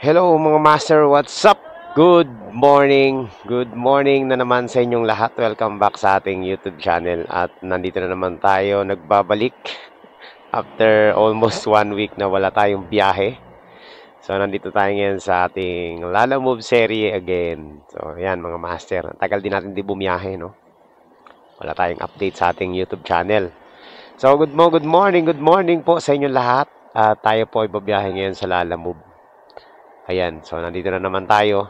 Hello mga master, what's up? Good morning. Good morning na naman sa inyong lahat. Welcome back sa ating YouTube channel. At nandito na naman tayo nagbabalik after almost 1 week na wala tayong biyahe. So nandito tayo ngayon sa ating Lala Move series again. So yan mga master, tagal din natin di bumiyahe, no? Wala tayong update sa ating YouTube channel. So good morning po sa inyong lahat. Tayo po ay babiyahe ngayon sa Lala Move. Ayan, so nandito na naman tayo.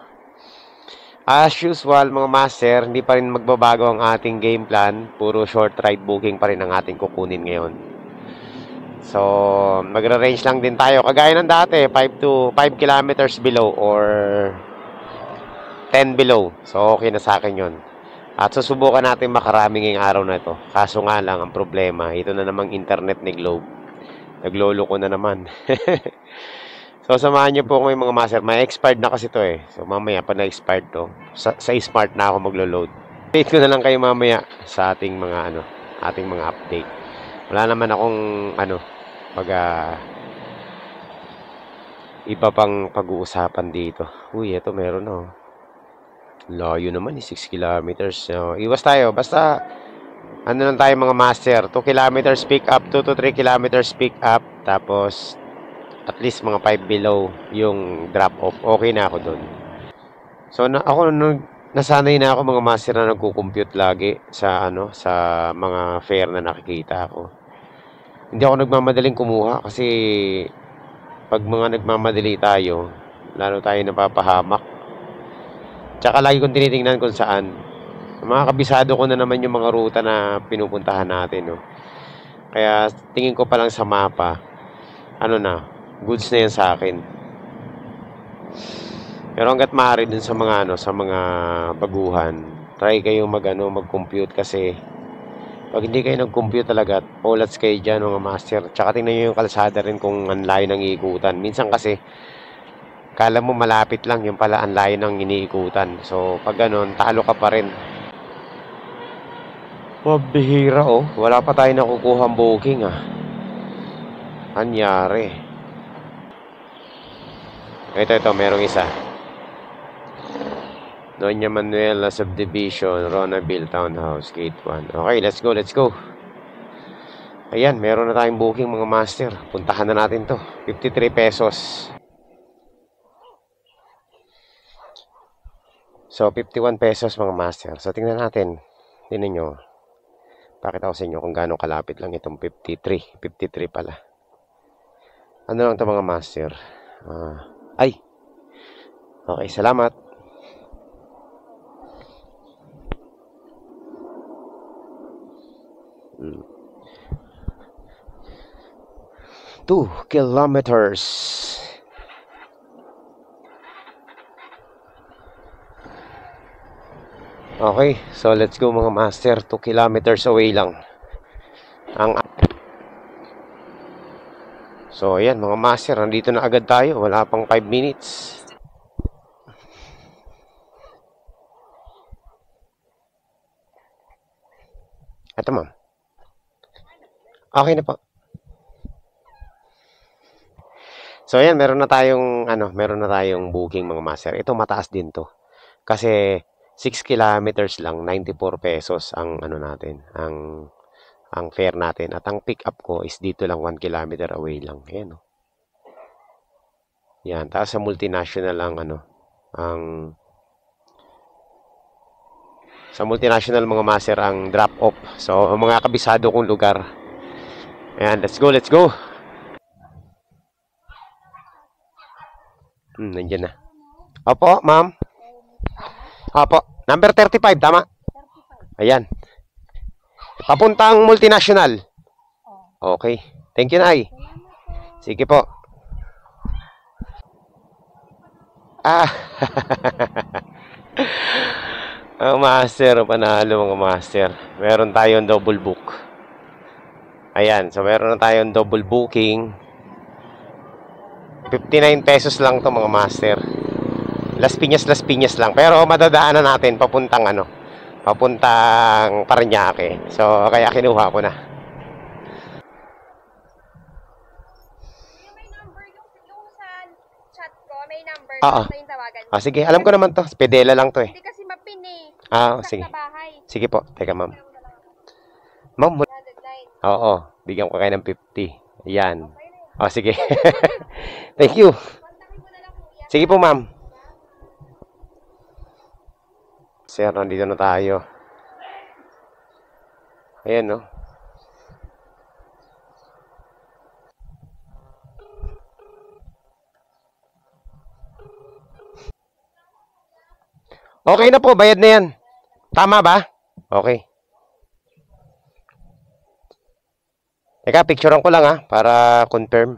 As usual mga master, hindi pa rin magbabago ang ating game plan. Puro short ride booking pa rin ang ating kukunin ngayon. So, magra-range lang din tayo. Kagaya ng dati, 5 kilometers below or 10 below. So, okay na sa akin yun. At susubukan natin makaraming ngayong araw na ito. Kaso nga lang, ang problema, ito na namang internet ni Globe. Naglolo ko na naman. So, samahan niyo po kung mga master. May expired na kasi to eh. So, mamaya pa na-expired to. Sa smart na ako maglo-load. Update ko na lang kayo mamaya sa ating mga ating mga update. Wala naman akong iba pang pag-uusapan dito. Uy, ito meron oh. Layo naman 6 kilometers. So, iwas tayo. Basta lang tayo mga master. 2 kilometers pick up, 2 to 3 kilometers pick up. Tapos at least mga 5 below yung drop off. Okay na ako doon. So nasanay na ako mga master na nagko-compute lagi sa sa mga fare na nakikita ako. Hindi ako nagmamadaling kumuha kasi pag mga nagmamadali tayo, lalo tayo napapahamak. Tsaka lagi kong tinitingnan kung saan. Mga kabisado ko na naman yung mga ruta na pinupuntahan natin, no. Kaya tingin ko pa lang sa mapa, goods na yan sa akin. Pero hanggat maaari dun sa mga sa mga baguhan, try kayong mag-compute kasi pag hindi kayo nag-compute talaga, polats kayo dyan mga master. Tsaka tingnan nyo yung kalsada rin kung ang layo ng iikutan. Minsan kasi, kala mo malapit lang, yung pala ang layo ng iniikutan. So, pag ganun, talo ka pa rin. Mabihira oh, wala pa tayo nakukuha booking ah. Anyari. Ito, merong isa. Doña Manuela Subdivision, Ronaville Townhouse, Gate 1. Okay, let's go. Ayan, meron na tayong booking mga master. Puntahan na natin to. 53 pesos. So, 51 pesos mga master. So, tingnan natin. Tingnan nyo. Pakita ko sa inyo kung gaano kalapit lang itong 53. 53 pala. Ano lang ito mga master? Okay, salamat. Hmm. 2 kilometers. Okay, so let's go mga master. 2 kilometers away lang. So ayan mga master, nandito na agad tayo. Wala pang 5 minutes. Ito ma'am. Okay na po. So ayan, meron na tayong booking mga master. Ito mataas din to. Kasi 6 kilometers lang, 94 pesos ang natin, ang fare natin. At ang pick up ko is dito lang 1 kilometer away lang. Ayan oh. Yan, tapos sa multinational sa multinational mga master ang drop off. So mga kabisado kong lugar. Ayan, let's go. Nandiyan na. Opo, ma'am. Opo, number 35, tama? Ayan. Papuntang multinational. Okay. Thank you, Nay. Sige po. Ang master, panalo mga master. Meron tayong double book. Ayan, so meron na tayong double booking. 59 pesos lang to mga master. Las Piñas lang. Pero madadaanan natin papuntang Parañaque. So kaya kinuha ko na. May number yung sa chat ko, may number Oo. Sige. Alam ko naman to. Pedela lang to eh. Hindi kasi mapin eh. Sige. Sa bahay. Sige po. Teka, ma'am. Ma'am, oo. Bigyan ko kayo ng 50. Ayan. Sige. Thank you. Sige po, ma'am. Sir, nandito na tayo. Ayan, no? Okay na po, bayad na yan. Tama ba? Okay. Teka, picturean ko lang para confirm.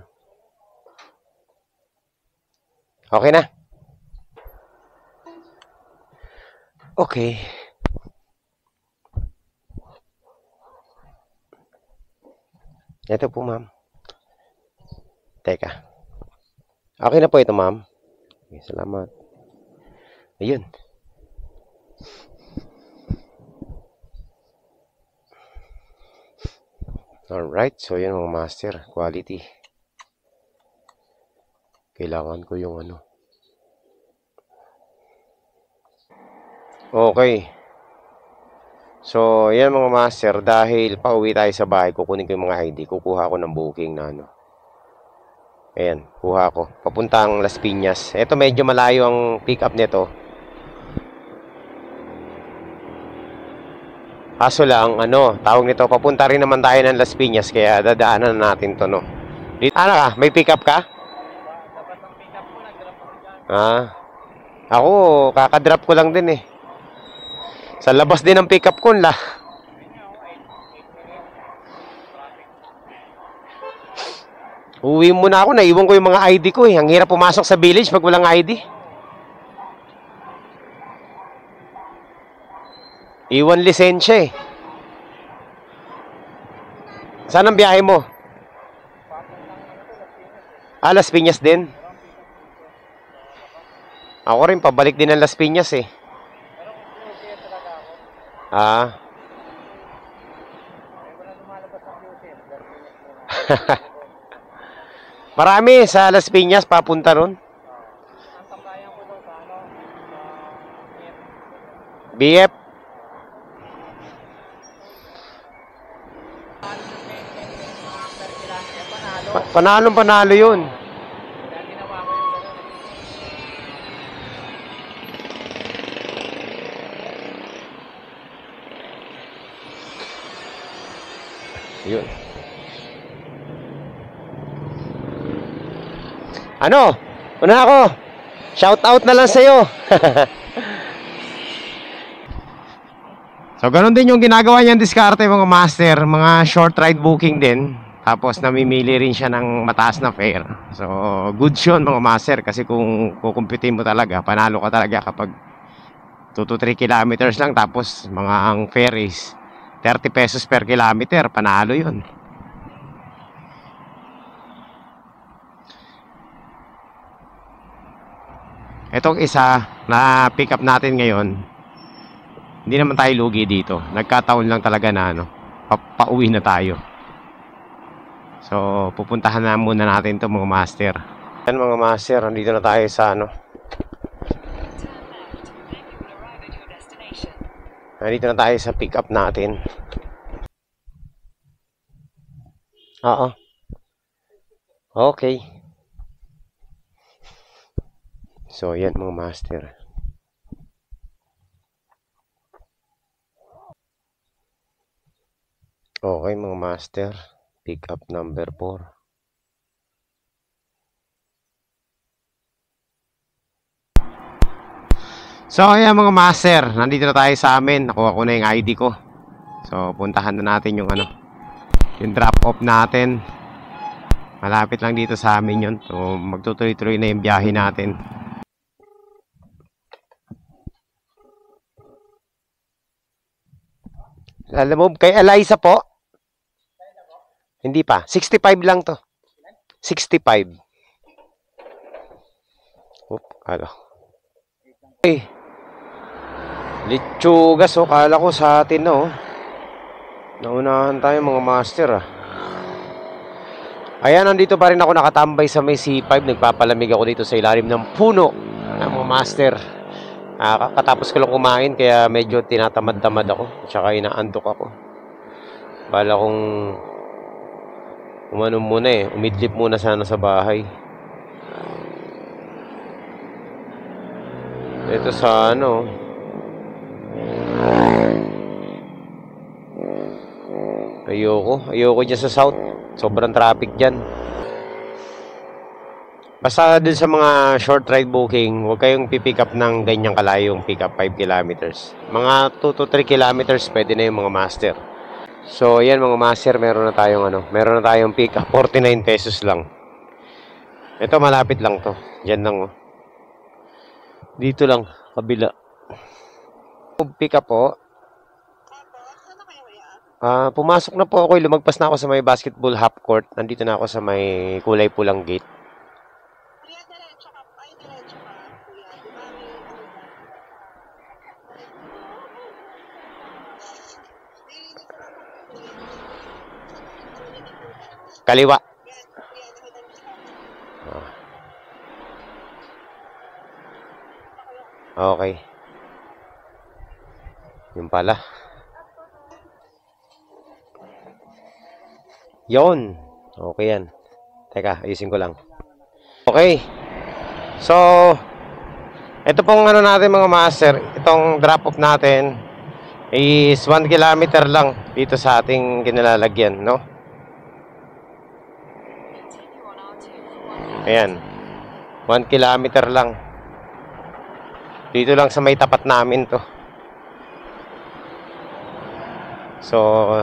Okay na? Okay. Ito po, ma'am. Teka. Okay na po ito, ma'am. Okay, salamat. Ayun. Alright, so yun mga master, quality. Kailangan ko yung ano. Okay. So, yan mga master, dahil pauwi tayo sa bahay, kukunin ko yung mga ID, kukuha ko ng booking na ano. Ayan, kuha ko. Papuntang Las Piñas. Ito medyo malayo ang pick up nito. Kaso lang, tawag nito, papunta rin naman tayo ng Las Piñas, kaya dadaanan natin to, no? Dito, ka? May pick up ka? Dapat ang pick up ko, nag-drop ako dyan. Ako, kakadrop ko lang din eh. Sa labas din ang pick up ko, la. Uwi muna ako, naiwan ko yung mga ID ko eh. Ang hirap pumasok sa village pag walang ID. Iwan lisensya eh. Saan ang biyahe mo? Las Piñas din? Ako rin, pabalik din ng Las Piñas eh. Marami sa Las Piñas papunta ron. BF. Panalo yun. Yun. Una ako. Shout out na lang sa'yo. So, ganun din yung ginagawa niyang diskarte mga master. Mga short ride booking din. Tapos, namimili rin siya ng mataas na fare. So, good yun mga master. Kasi kung kukumpitin mo talaga, panalo ka talaga kapag 2 to 3 kilometers lang. Tapos, mga ang fare is 30 pesos per kilometer. Panalo yun. Itong isa na pick up natin ngayon, hindi naman tayo lugi dito. Nagkataon lang talaga na pauwi na tayo. So, pupuntahan na muna natin to mga master. Yan mga master, nandito na tayo sa nandito na tayo sa pick up natin. Oo. Okay. So, yan mga master. Okay mga master. Pick up number 4. So, ayan mga master. Nandito na tayo sa amin. Nakuha ko na yung ID ko. So, puntahan na natin yung yung drop off natin. Malapit lang dito sa amin yun. So, magtutuloy-tuloy na yung biyahe natin. Alam mo, kay Eliza po? Hindi pa. 65 lang to. 65. Okay. Litsugas, kala ko sa atin, no? Naunahan tayo mga master, Ayan, nandito pa rin ako nakatambay sa may C5. Nagpapalamig ako dito sa ilalim ng puno mga master. Kakatapos ko lang kumain kaya medyo tinatamad-tamad ako. Tsaka inaantok ako. Bala kong umano muna umidlip muna sana sa bahay. Ito sa ayoko dyan sa south. Sobrang traffic dyan. Basta dun sa mga short ride booking, huwag kayong pipick up ng ganyang kalayong pick up 5 kilometers. Mga 2 to 3 kilometers pwede na yung mga master. So ayan mga master, meron na tayong pick up 49 pesos lang. Ito malapit lang to. Diyan lang Dito lang, kabila. Pick up po. Pumasok na po ako, lumagpas na ako sa may basketball half court. Nandito na ako sa may kulay pulang gate. Kaliwa. Okay. Yung pala. Yon. Okay yan. Teka, ayusin ko lang. Okay. So, ito pong natin mga master. Itong drop off natin is 1 kilometer lang dito sa ating kinalalagyan, no? Ayan. 1 kilometer lang. Dito lang sa may tapat namin to. So,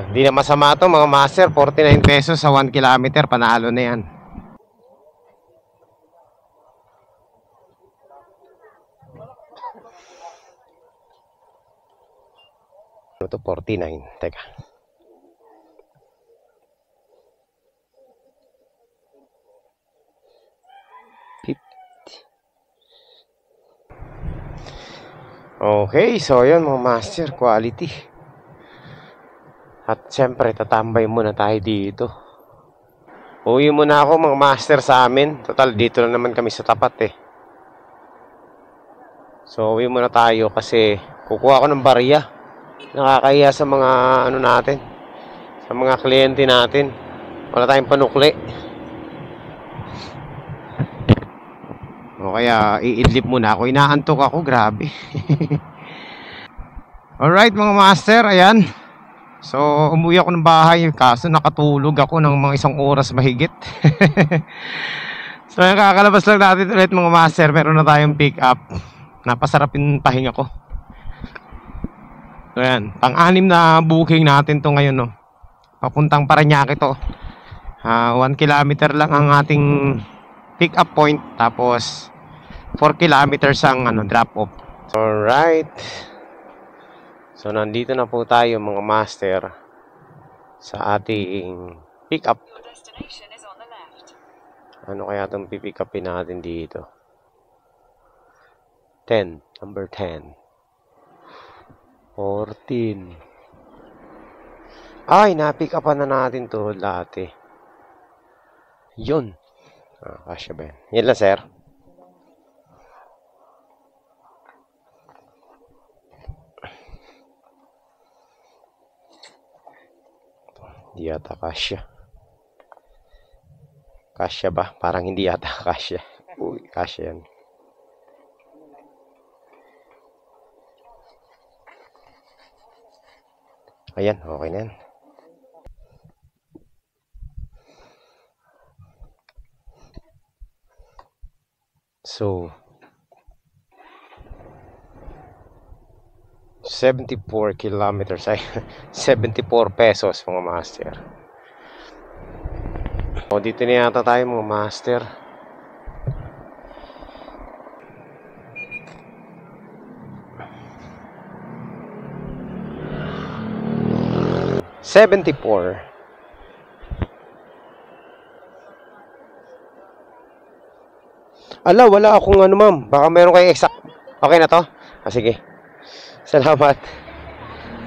di na masama to mga master. 49 pesos sa 1 kilometer. Panalo na yan. Ito 49. Teka. Okay, so yun mga master, quality. At syempre, tatambay muna tayo dito. Uwi muna ako mga master sa amin. Total, dito lang naman kami sa tapat So, uwi muna tayo kasi kukuha ko ng barya. Nakakahiya sa mga natin. Sa mga kliyente natin. Wala tayong panukli. O kaya iidlip muna ako. Inaantok ako, grabe. Alright mga master, ayan. So umuwi ako ng bahay. Kaso nakatulog ako ng mga 1 oras mahigit. So kakalabas lang natin ulit mga master. Meron na tayong pick up. Napasarap yung pahinga ko. So ayan, pang-anim na booking natin to ngayon, no. Papuntang Parañaque to. 1 kilometer lang ang ating pick up point. Tapos 4 kilometers ang drop off. Alright. So nandito na po tayo mga master sa ating pick up. Ano kaya itong pipick upin natin dito? 10. Number 10. 14. Ay, na-pick upan na natin to dati. Yun. Kasya ba yan? Yan lang, sir. Hindi yata kasya. Kasya ba? Parang hindi yata kasya. Uy, kasya yan. Ayan, okay na yan. So, 74 kilometers ay 74 pesos mga master. O dito na yata tayo mga master. $74. Ala, wala akong ma'am. Baka meron kayo exact. Okay na to? Sige. Salamat.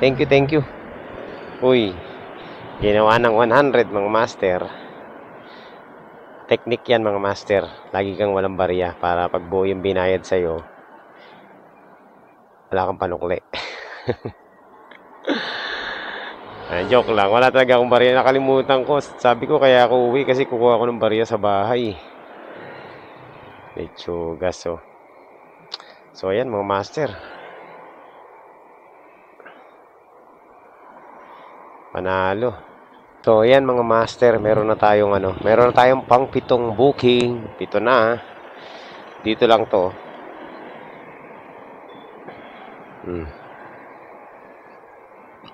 Thank you. Uy, ginawa ng 100 mga master. Technique yan mga master. Lagi kang walang barya para pag buo yung binayad sa'yo, Wala kang panukli. Ay, joke lang. Wala talaga akong barya. Nakalimutan ko. Sabi ko kaya ako uwi kasi kukuha ko ng barya sa bahay. Lechugas, oh. So, ayan mga master. Panalo. So, ayan mga master. Meron na tayong meron na tayong pang 7 booking. 7 na. Dito lang to.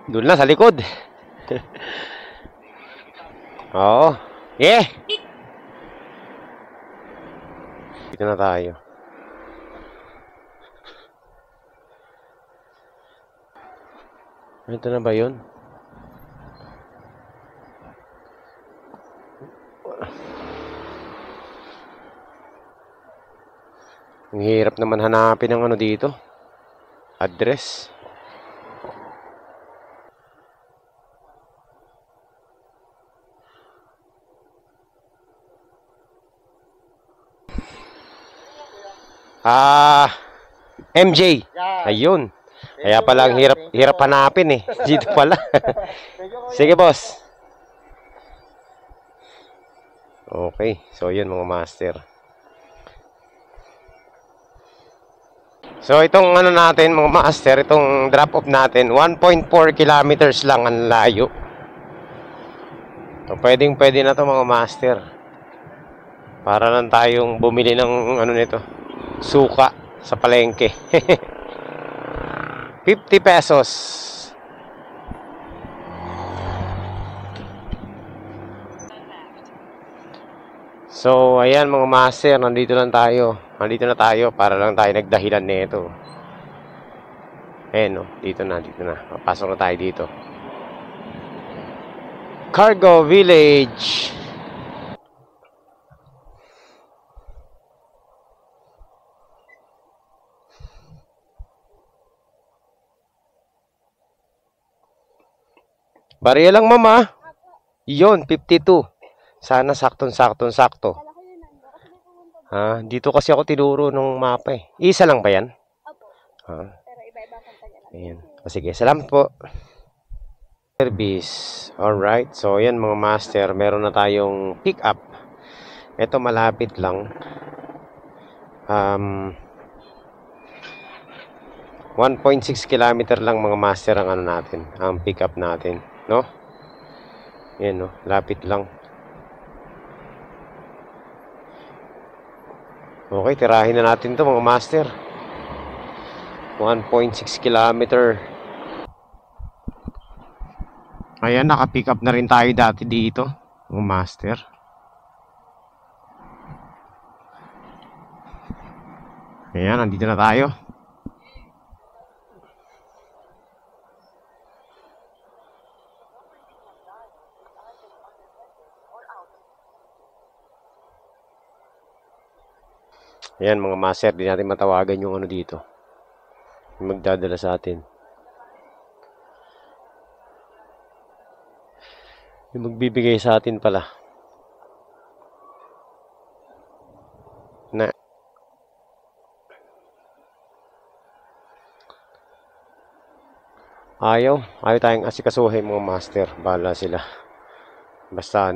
Doon na sa likod. Oo. Yeah. Dito na tayo. Ito na ba yun? Ang hirap naman hanapin ng dito. Address. MJ. Ayun. Kaya pala ang hirap hanapin eh. Dito pala. Sige, boss. Okay. So, yun mga master. So, itong natin mga master, itong drop off natin, 1.4 kilometers lang ang layo. So, pwede na to mga master. Para lang tayong bumili ng nito, suka sa palengke. 50 pesos. So, ayan mga master, nandito na tayo para lang tayo nagdahilan nito. Ayan, dito na. Papasok na tayo dito. Cargo Village. Barya lang, mama. Yun, 52. Sana sakto. Dito kasi ako tinuro nung mapa eh. Isa lang ba yan? Opo. Pero iba-iba pang tagal. Ayan. Sige, salamat po. Service. Alright. So, ayan mga master. Meron na tayong pick up. Ito malapit lang. 1.6 kilometer lang mga master ang natin. Ang pick up natin. No? Ayan, no? Lapit lang. Okay, tirahin na natin to mga master. 1.6 kilometer. Ayan, naka-pick up na rin tayo dati dito, mga master. Ayan, nandito na tayo. Ayan mga master, di natin matawagan yung dito. Yung magdadala sa atin. Yung magbibigay sa atin pala. Ayaw tayong asikasuhin mga master. Bahala sila. Basta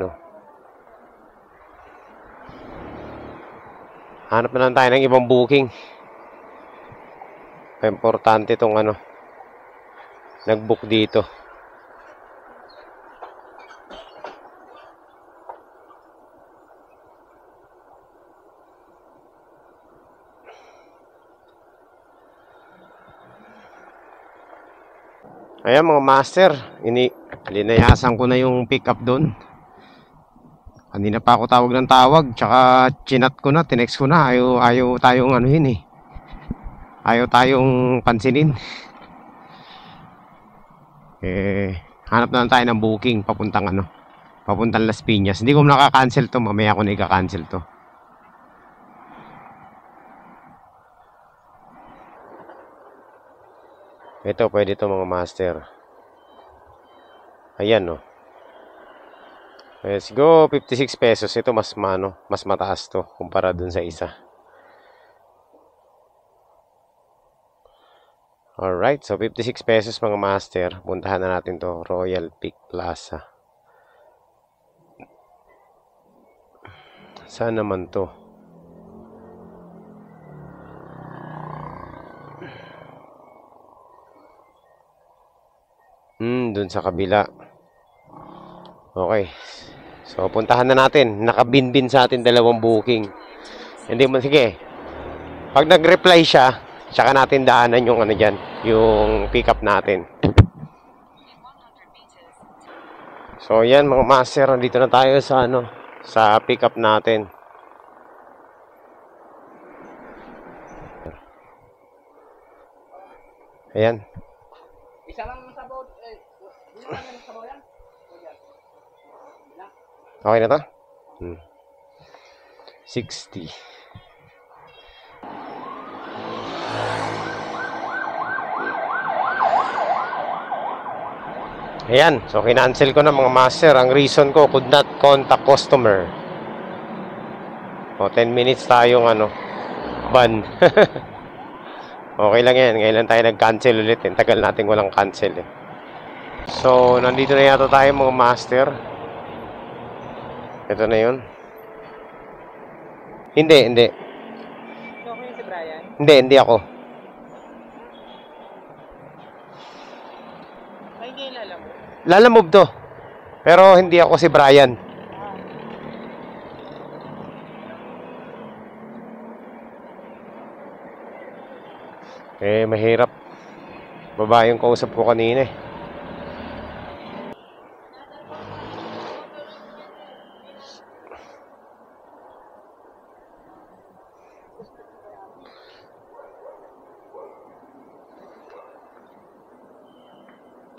hanap na lang tayo ng ibang booking. Importante itong nag-book dito. Ayan mga master, linayasan ko na yung pick up doon. Kanina pa ako tawag ng tawag, tsaka chinat ko na, tinext ko na, ayaw tayong ayaw tayong pansinin. Hanap na lang tayo ng booking papuntang Las Piñas. Hindi ko nakaka-cancel to, mamaya ko na i-cancel to. Ito, pwede to mga master. Ayan, Let's go, 56 pesos. Ito mas mataas to kumpara dun sa isa. Alright, so 56 pesos mga master. Puntahan na natin to, Royal Peak Plaza. Saan naman to? Dun sa kabila. Okay. So, puntahan na natin. Nakabinbin sa atin dalawang booking. Hindi mo, sige. Pag nag-reply siya, tsaka natin daanan yung ano dyan, yung pick up natin. So, yan mga master. Nandito na tayo sa ano, sa pick up natin. Ayan. Isa lang sabaw. Isa lang sabaw yan. Okay na to? 60. Ayan. So, kinancel ko na mga master. Ang reason ko, could not contact customer. O, 10 minutes tayong ano, ban. Okay lang yan. Ngayon lang tayo nag-cancel ulit. Tagal natin walang cancel eh. So, nandito na yata tayo mga master. Ito na yun. Hindi. So, ako yung si Brian. Hindi ako. Ay, hindi yung lalamove. Lalamove to. Pero hindi ako si Brian. Mahirap. Babae yung kausap ko kanina eh.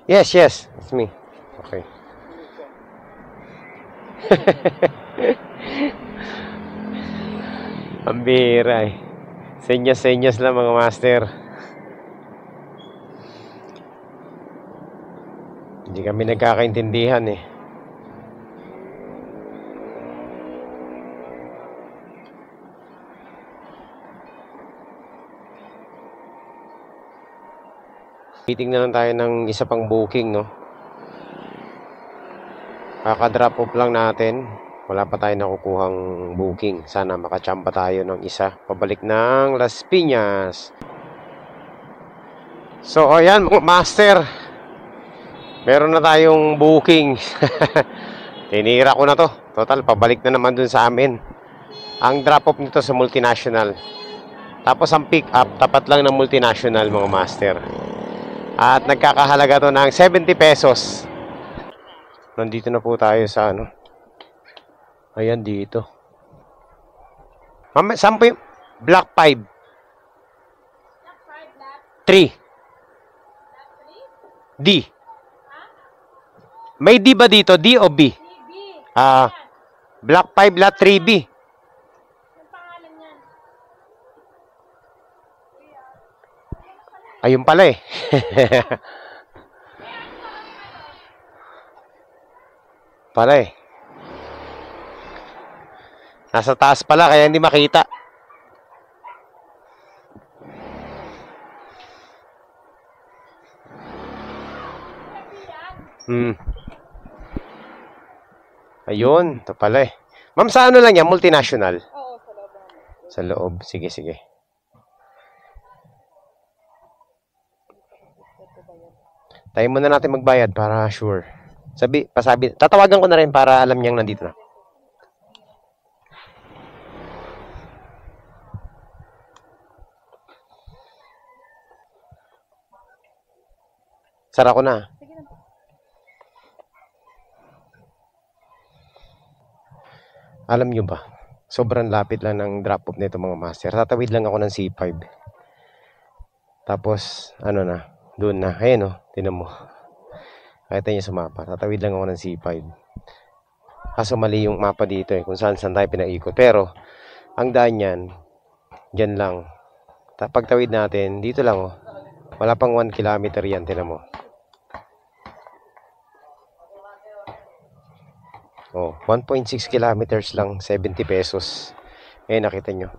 Yes, it's me. Okay. Ang bihira eh. Senyas lang mga master. Hindi kami nagkakaintindihan eh. Titingnan lang tayo ng isa pang booking, no? Kaka-drop off lang natin. Wala pa tayo nakukuhang booking. Sana makachamba tayo ng isa. Pabalik ng Las Piñas. So, ayan mga master. Meron na tayong booking. Tinira ko na to. Total, pabalik na naman dun sa amin. Ang drop off nito sa multinational. Tapos ang pick up, tapat lang ng multinational mga master. At nagkakahalaga to ng 70 pesos. Nandito na po tayo sa ano. Ayan dito. Mama, saan po yung Black 5? 3. D. May D ba dito? D o B? Black 5 lot 3B. Ayun pala eh. Pala eh. Nasa taas pala kaya hindi makita. Ayun, ito pala eh. Ma'am, sa ano lang yan? Multinational? Oo, sa loob. Sa loob. Sige. Tayo muna natin magbayad para sure. Pasabi. Tatawagan ko na rin para alam niyang nandito na. Sara ko na. Sige na. Alam niyo ba? Sobrang lapit lang ng drop-off nito mga master. Tatawid lang ako ng C5. Tapos, ano na, doon na. Ayan o, tinan mo. Kahit niya sa mapa. Tatawid lang ako ng C5. Kaso mali yung mapa dito eh, kung saan tayo pinaikot. Pero, ang daan yan, dyan lang. Pagtawid natin, dito lang oh. Wala pang 1 kilometer yan, tinan mo. Oh, 1.6 kilometers lang, 70 pesos. Eh, nakita nyo.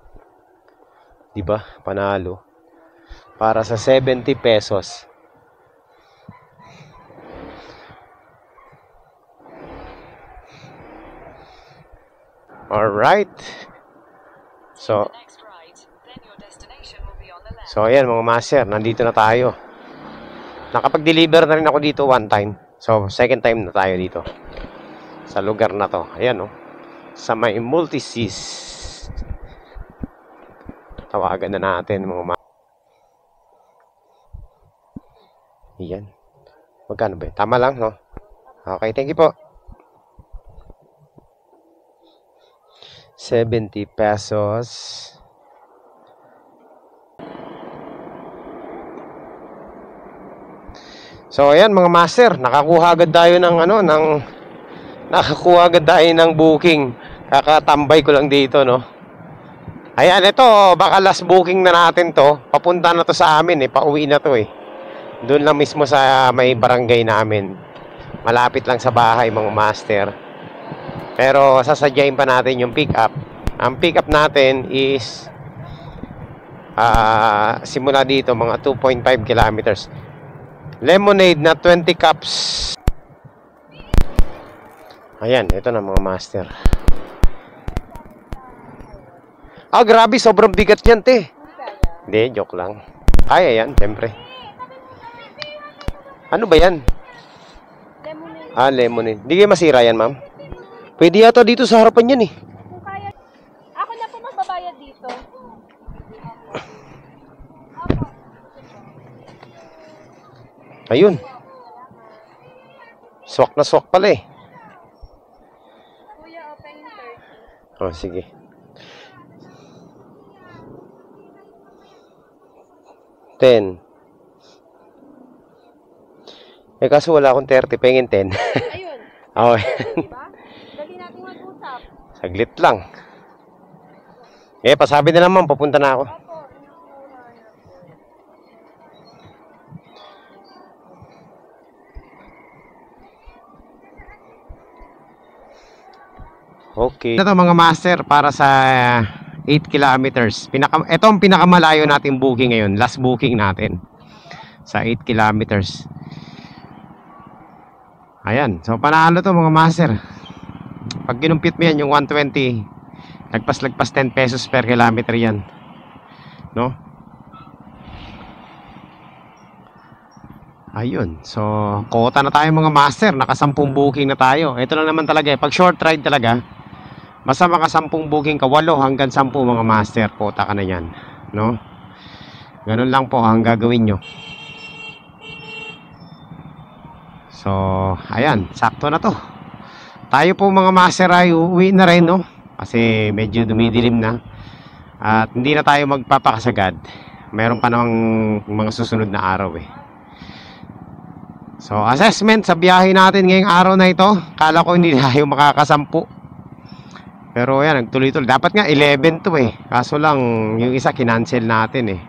Diba? Panalo. para sa 70 pesos. Alright. So, ayan mga master, nandito na tayo. Nakapag-deliver na rin ako dito one time. So, second time na tayo dito. Sa lugar na to. Ayan, oh. Sa may Multisis. Tawagan na natin mga master. Ayan. Magkano ba? Tama lang, no? Okay, thank you po. 70 pesos. So ayan mga master, nakakuha agad tayo ng booking. Kakatambay ko lang dito, no. Ayan, ito, baka last booking na natin to. Papunta na to sa amin pauwi na to Doon lang mismo sa may barangay namin. Malapit lang sa bahay mga master. Pero sasadyain pa natin yung pick up. Ang pick up natin is simula dito mga 2.5 kilometers. Lemonade na 20 cups. Ayan, ito na mga master. Grabe, sobrang bigat yan, te. Hindi, joke lang. Kaya yan, siyempre. Ano ba yan? Lemonade. Lemonade. Hindi kayo masira yan, ma'am? Pwede yata dito sa harapan yan Kung kaya, ako na po magbabayad dito. Ayun. Swak na swak pala Kuya, open 30. Oh, sige. $10. Kaso wala akong 30. Pengin 10. Ayun. Okay. Diba? Dali natin mag-usap. Saglit lang. Pasabi na naman. Papunta na ako. Opo, inakura na. Okay. Ito mga master para sa 8 kilometers. Ito ang pinakamalayo natin booking ngayon. Last booking natin. Sa 8 kilometers. Ayan. So panalo to mga master. Pag ginumpit mo yan yung 120, lagpas 10 pesos per kilometer yan. No? Ayun. So kota na tayo mga master. Naka 10 booking na tayo. Ito lang naman talaga Pag short ride talaga, basta maka 10 booking ka, 8 hanggang 10 mga master, kota ka na yan, no? Ganun lang po ang gagawin nyo. So ayan, sakto na to. Tayo po mga master ay uuwi na rin, no? Kasi medyo dumidilim na. At hindi na tayo magpapakasagad. Meron pa namang mga susunod na araw So assessment sa biyahe natin ngayong araw na ito. Kala ko hindi tayo makakasampu. Pero yan, nagtuloy-tuloy. Dapat nga 11 to Kaso lang, yung isa kinancel natin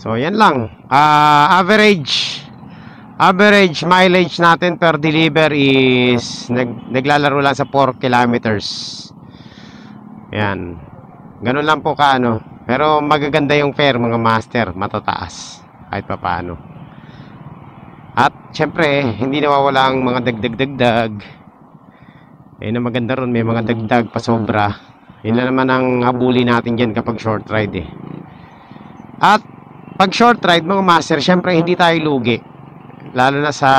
So yan lang. Average mileage natin per deliver is naglalaro lang sa 4 kilometers. Yan. Ganun lang po Pero magaganda yung fare mga master, matataas kahit pa paano. At syempre, hindi nawawala ang mga dagdag. Na maganda ron, may mga dagdag pa sobra. Yun na naman ang habuli natin dyan kapag short ride At pag short ride mga master, syempre hindi tayo lugi. Lalo na sa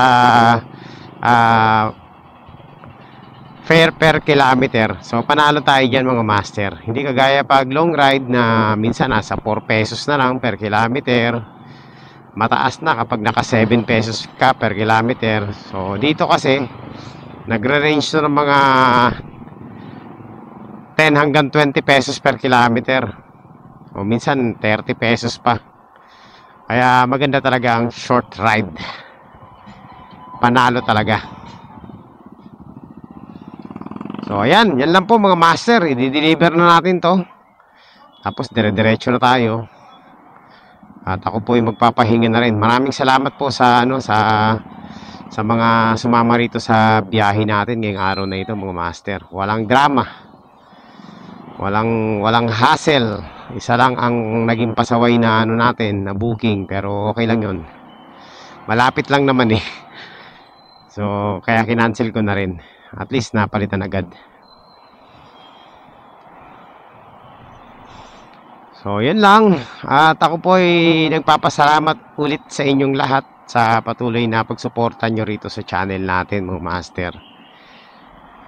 fare per kilometer. So panalo tayo dyan mga master. Hindi kagaya pag long ride na minsan nasa 4 pesos na lang per kilometer. Mataas na kapag naka 7 pesos ka per kilometer. So dito kasi nagre-range na ng mga 10 hanggang 20 pesos per kilometer. O minsan 30 pesos pa. Kaya maganda talaga ang short ride. Panalo talaga. So ayan, yan lang po mga master. I-deliver na natin to. Tapos dire-diretso na tayo. At ako po ay magpapahinga na rin. Maraming salamat po sa sa mga sumama rito sa biyahe natin ngayong araw na ito mga master. Walang drama. Walang hassle. Isa lang ang naging pasaway na ano natin, na booking, pero okay lang 'yon. Malapit lang naman eh. So, kaya kinancel ko na rin. At least napalitan agad. So, yun lang. At ako po ay nagpapasalamat ulit sa inyong lahat sa patuloy na pagsuporta nyo rito sa channel natin, mga master.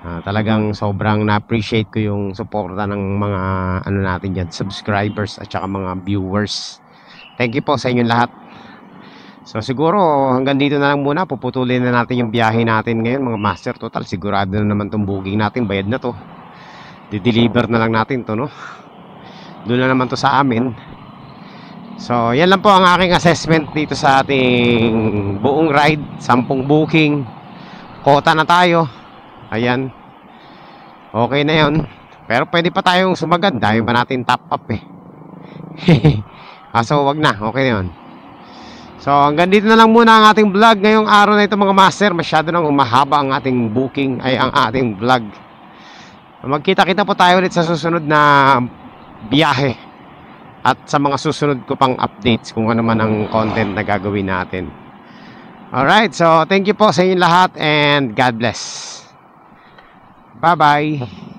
Talagang sobrang na-appreciate ko yung suporta ng mga ano natin dyan, subscribers at saka mga viewers. Thank you po sa inyong lahat. So siguro hanggang dito na lang muna. Puputulin na natin yung biyahe natin ngayon, mga master. Total sigurado na naman itong booking natin, bayad na to. Di-deliver na lang natin to, no? Doon na naman to sa amin. So yan lang po ang aking assessment dito sa ating buong ride. 10 booking, kota na tayo. Ayan, okay na yon. Pero pwede pa tayong sumagad, dahil pa natin top up eh. So wag na, okay na yun. So hanggang dito na lang muna ang ating vlog ngayong araw na ito, mga master. Masyado nang umahaba ang ating booking, ay ang ating vlog. Magkita-kita po tayo ulit sa susunod na biyahe at sa mga susunod ko pang updates kung ano man ang content na gagawin natin. Alright, so thank you po sa inyo lahat and God bless. Bye bye.